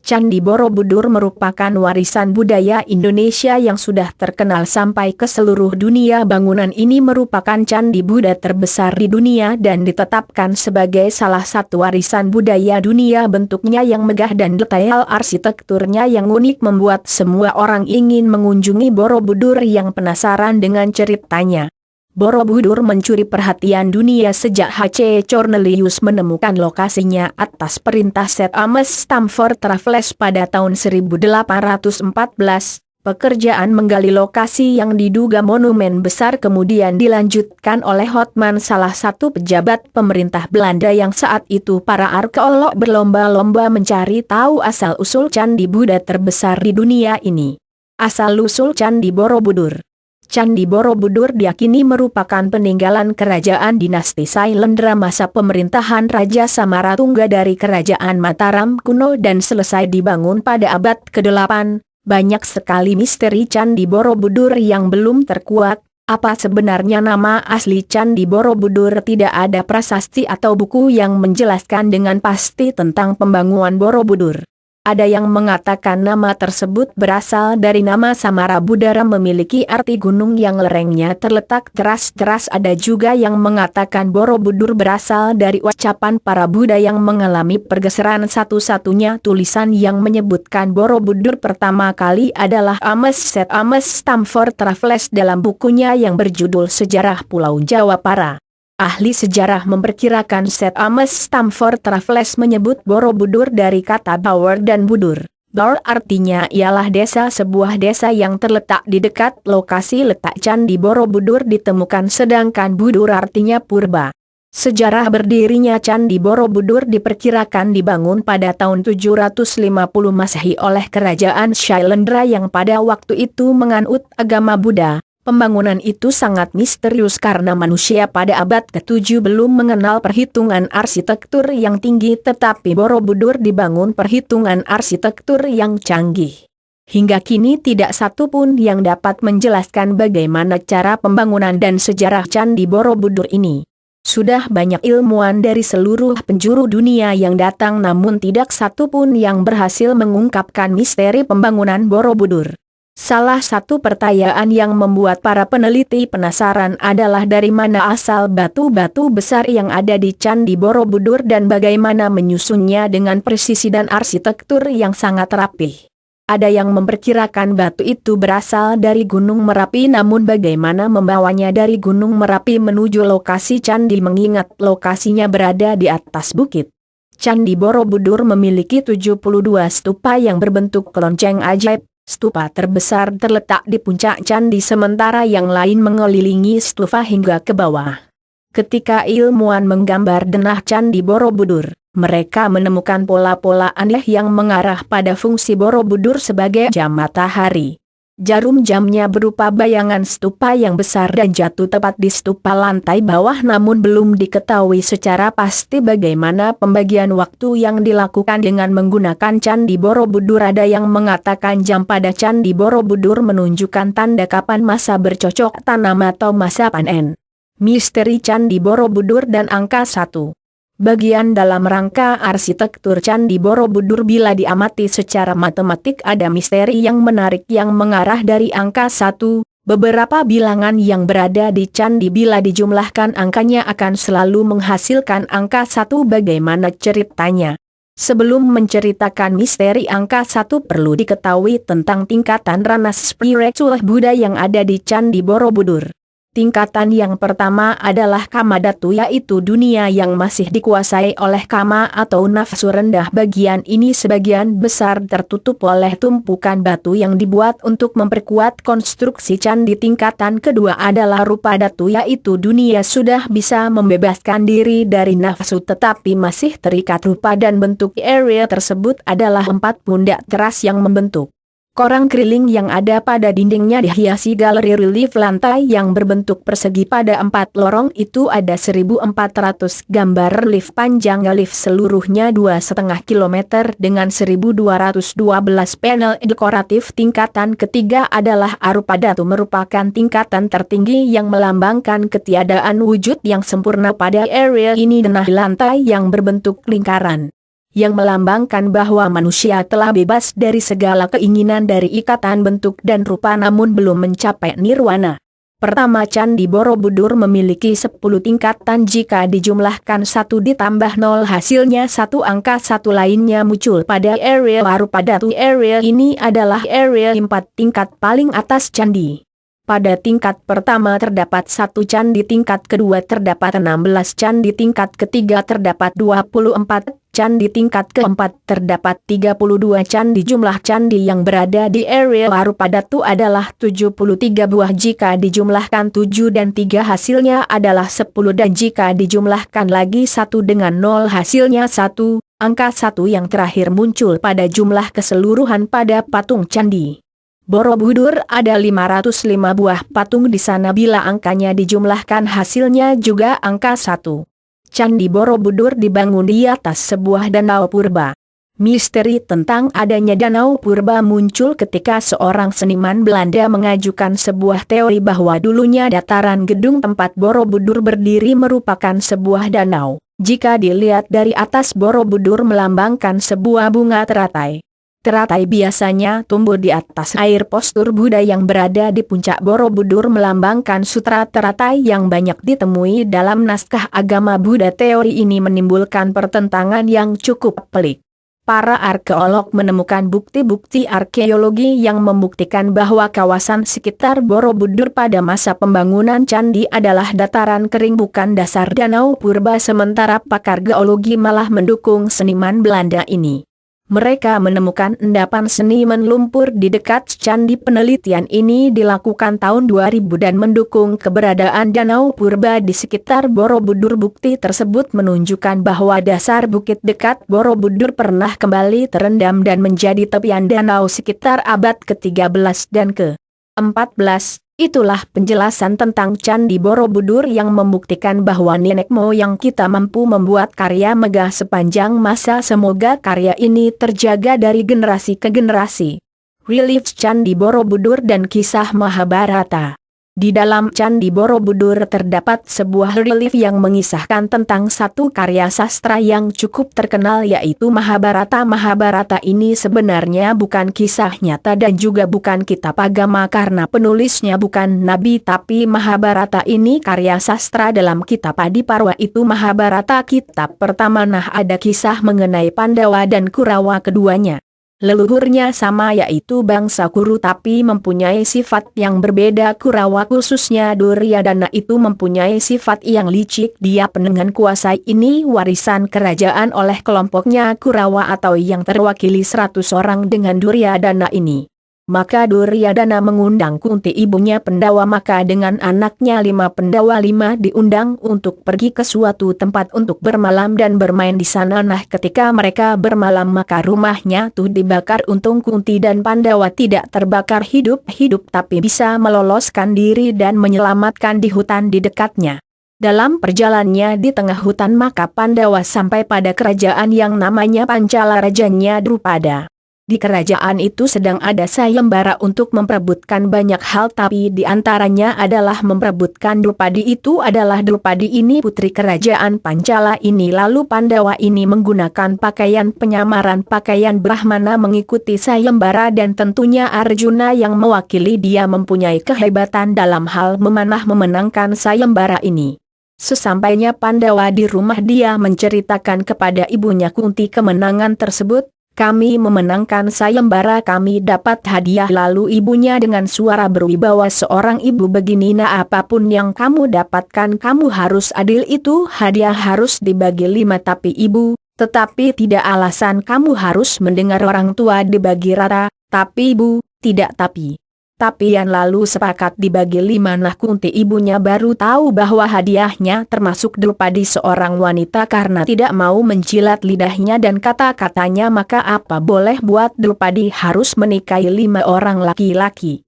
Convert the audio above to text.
Candi Borobudur merupakan warisan budaya Indonesia yang sudah terkenal sampai ke seluruh dunia. Bangunan ini merupakan candi Buddha terbesar di dunia dan ditetapkan sebagai salah satu warisan budaya dunia. Bentuknya yang megah dan detail arsitekturnya yang unik membuat semua orang ingin mengunjungi Borobudur yang penasaran dengan ceritanya. Borobudur mencuri perhatian dunia sejak H.C. Cornelius menemukan lokasinya atas perintah Sir Thomas Stamford Raffles pada tahun 1814. Pekerjaan menggali lokasi yang diduga monumen besar kemudian dilanjutkan oleh Hotman, salah satu pejabat pemerintah Belanda yang saat itu para arkeolog berlomba-lomba mencari tahu asal-usul candi Buddha terbesar di dunia ini. Asal-usul Candi Borobudur. Candi Borobudur diyakini merupakan peninggalan kerajaan dinasti Sailendra masa pemerintahan Raja Samaratungga dari kerajaan Mataram kuno dan selesai dibangun pada abad ke-8. Banyak sekali misteri Candi Borobudur yang belum terkuak. Apa sebenarnya nama asli Candi Borobudur? Tidak ada prasasti atau buku yang menjelaskan dengan pasti tentang pembangunan Borobudur. Ada yang mengatakan nama tersebut berasal dari nama Samarabudara, memiliki arti gunung yang lerengnya terletak teras-teras. Ada juga yang mengatakan Borobudur berasal dari ucapan para Buddha yang mengalami pergeseran. Satu-satunya tulisan yang menyebutkan Borobudur pertama kali adalah Sir Thomas Stamford Raffles dalam bukunya yang berjudul Sejarah Pulau Jawa. Para ahli sejarah memperkirakan Sir Thomas Stamford Raffles menyebut Borobudur dari kata Bawor dan Budur. Bawor artinya ialah desa. Sebuah desa yang terletak di dekat lokasi letak Candi Borobudur ditemukan, sedangkan Budur artinya purba. Sejarah berdirinya Candi Borobudur diperkirakan dibangun pada tahun 750 Masehi oleh kerajaan Sailendra yang pada waktu itu menganut agama Buddha. Pembangunan itu sangat misterius karena manusia pada abad ke-7 belum mengenal perhitungan arsitektur yang tinggi, tetapi Borobudur dibangun perhitungan arsitektur yang canggih. Hingga kini tidak satu pun yang dapat menjelaskan bagaimana cara pembangunan dan sejarah Candi Borobudur ini. Sudah banyak ilmuwan dari seluruh penjuru dunia yang datang, namun tidak satu pun yang berhasil mengungkapkan misteri pembangunan Borobudur. Salah satu pertanyaan yang membuat para peneliti penasaran adalah dari mana asal batu-batu besar yang ada di Candi Borobudur dan bagaimana menyusunnya dengan presisi dan arsitektur yang sangat rapih. Ada yang memperkirakan batu itu berasal dari Gunung Merapi, namun bagaimana membawanya dari Gunung Merapi menuju lokasi candi mengingat lokasinya berada di atas bukit. Candi Borobudur memiliki 72 stupa yang berbentuk kelonceng ajaib. Stupa terbesar terletak di puncak candi sementara yang lain mengelilingi stupa hingga ke bawah. Ketika ilmuwan menggambar denah Candi Borobudur, mereka menemukan pola-pola aneh yang mengarah pada fungsi Borobudur sebagai jam matahari. Jarum jamnya berupa bayangan stupa yang besar dan jatuh tepat di stupa lantai bawah, namun belum diketahui secara pasti bagaimana pembagian waktu yang dilakukan dengan menggunakan Candi Borobudur. Ada yang mengatakan jam pada Candi Borobudur menunjukkan tanda kapan masa bercocok tanam atau masa panen. Misteri Candi Borobudur dan angka 1. Bagian dalam rangka arsitektur Candi Borobudur bila diamati secara matematik ada misteri yang menarik yang mengarah dari angka 1. Beberapa bilangan yang berada di candi bila dijumlahkan angkanya akan selalu menghasilkan angka 1. Bagaimana ceritanya? Sebelum menceritakan misteri angka 1 perlu diketahui tentang tingkatan ranah spiritual Buddha yang ada di Candi Borobudur. Tingkatan yang pertama adalah Kamadhatu, yaitu dunia yang masih dikuasai oleh kama atau nafsu rendah. Bagian ini sebagian besar tertutup oleh tumpukan batu yang dibuat untuk memperkuat konstruksi candi. Tingkatan kedua adalah Rupadatu, yaitu dunia sudah bisa membebaskan diri dari nafsu tetapi masih terikat rupa dan bentuk area tersebut adalah 4 pundak keras yang membentuk korang keriling yang ada pada dindingnya dihiasi galeri relief lantai yang berbentuk persegi. Pada 4 lorong itu ada 1.400 gambar relief panjang relief seluruhnya 2,5 km dengan 1.212 panel dekoratif. Tingkatan ketiga adalah Arupadatu, merupakan tingkatan tertinggi yang melambangkan ketiadaan wujud yang sempurna pada area ini. Denah lantai yang berbentuk lingkaran. yang melambangkan bahwa manusia telah bebas dari segala keinginan dari ikatan bentuk dan rupa namun belum mencapai nirwana. Pertama, Candi Borobudur memiliki 10 tingkatan. Jika dijumlahkan 1 ditambah 0 hasilnya 1 angka 1 lainnya muncul pada area Warupadatu. Area ini adalah area 4 tingkat paling atas candi. Pada tingkat pertama terdapat 1 candi, tingkat kedua terdapat 16 candi, tingkat ketiga terdapat 24 candi, tingkat keempat terdapat 32 candi. Jumlah candi yang berada di area Warupadatu adalah 73 buah. Jika dijumlahkan 7 dan 3 hasilnya adalah 10, dan jika dijumlahkan lagi 1 dengan 0 hasilnya 1, angka 1 yang terakhir muncul pada jumlah keseluruhan pada patung candi Borobudur. Ada 505 buah patung di sana, bila angkanya dijumlahkan hasilnya juga angka 1. Candi Borobudur dibangun di atas sebuah danau purba. Misteri tentang adanya danau purba muncul ketika seorang seniman Belanda mengajukan sebuah teori bahwa dulunya dataran gedung tempat Borobudur berdiri merupakan sebuah danau. Jika dilihat dari atas, Borobudur melambangkan sebuah bunga teratai. Teratai biasanya tumbuh di atas air. Postur Buddha yang berada di puncak Borobudur melambangkan sutra teratai yang banyak ditemui dalam naskah agama Buddha. Teori ini menimbulkan pertentangan yang cukup pelik. Para arkeolog menemukan bukti-bukti arkeologi yang membuktikan bahwa kawasan sekitar Borobudur pada masa pembangunan candi adalah dataran kering, bukan dasar danau purba. Sementara pakar geologi malah mendukung seniman Belanda ini. Mereka menemukan endapan seniman lumpur di dekat candi. Penelitian ini dilakukan tahun 2000 dan mendukung keberadaan danau purba di sekitar Borobudur. Bukti tersebut menunjukkan bahwa dasar bukit dekat Borobudur pernah kembali terendam dan menjadi tepian danau sekitar abad ke-13 dan ke-14. Itulah penjelasan tentang Candi Borobudur yang membuktikan bahwa nenek moyang kita mampu membuat karya megah sepanjang masa. Semoga karya ini terjaga dari generasi ke generasi. Relief Candi Borobudur dan kisah Mahabharata. Di dalam Candi Borobudur terdapat sebuah relief yang mengisahkan tentang satu karya sastra yang cukup terkenal, yaitu Mahabharata. Mahabharata ini sebenarnya bukan kisah nyata dan juga bukan kitab agama karena penulisnya bukan nabi, tapi Mahabharata ini karya sastra dalam kitab Adiparwa. Itu Mahabharata kitab pertama. Nah, ada kisah mengenai Pandawa dan Kurawa. Keduanya leluhurnya sama, yaitu bangsa Kuru, tapi mempunyai sifat yang berbeda. Kurawa khususnya Duryodhana itu mempunyai sifat yang licik. Dia penengan kuasa. Ini warisan kerajaan oleh kelompoknya Kurawa atau yang terwakili 100 orang dengan Duryodhana ini. Maka Duryodhana mengundang Kunti ibunya Pandawa, maka dengan anaknya 5 Pandawa 5 diundang untuk pergi ke suatu tempat untuk bermalam dan bermain di sana. Nah, ketika mereka bermalam maka rumahnya tuh dibakar. Untung Kunti dan Pandawa tidak terbakar hidup-hidup tapi bisa meloloskan diri dan menyelamatkan di hutan di dekatnya. Dalam perjalanannya di tengah hutan maka Pandawa sampai pada kerajaan yang namanya Pancala. Rajanya Drupada. Di kerajaan itu sedang ada sayembara untuk memperebutkan banyak hal, tapi di antaranya adalah memperebutkan Drupadi. Itu adalah Drupadi ini putri kerajaan Pancala ini. Lalu Pandawa ini menggunakan pakaian penyamaran, pakaian Brahmana, mengikuti sayembara dan tentunya Arjuna yang mewakili dia mempunyai kehebatan dalam hal memanah memenangkan sayembara ini. Sesampainya Pandawa di rumah, dia menceritakan kepada ibunya Kunti kemenangan tersebut. Kami memenangkan sayembara, kami dapat hadiah. Lalu ibunya dengan suara berwibawa, seorang ibu begini, nah apapun yang kamu dapatkan kamu harus adil, itu hadiah harus dibagi 5. Tapi ibu, tetapi tidak, alasan kamu harus mendengar orang tua dibagi rata. Tapi ibu, tidak tapi yang lalu sepakat dibagi 5. Nah, Kunti ibunya baru tahu bahwa hadiahnya termasuk Drupadi, seorang wanita, karena tidak mau menjilat lidahnya dan kata-katanya, maka apa boleh buat Drupadi harus menikahi 5 orang laki-laki.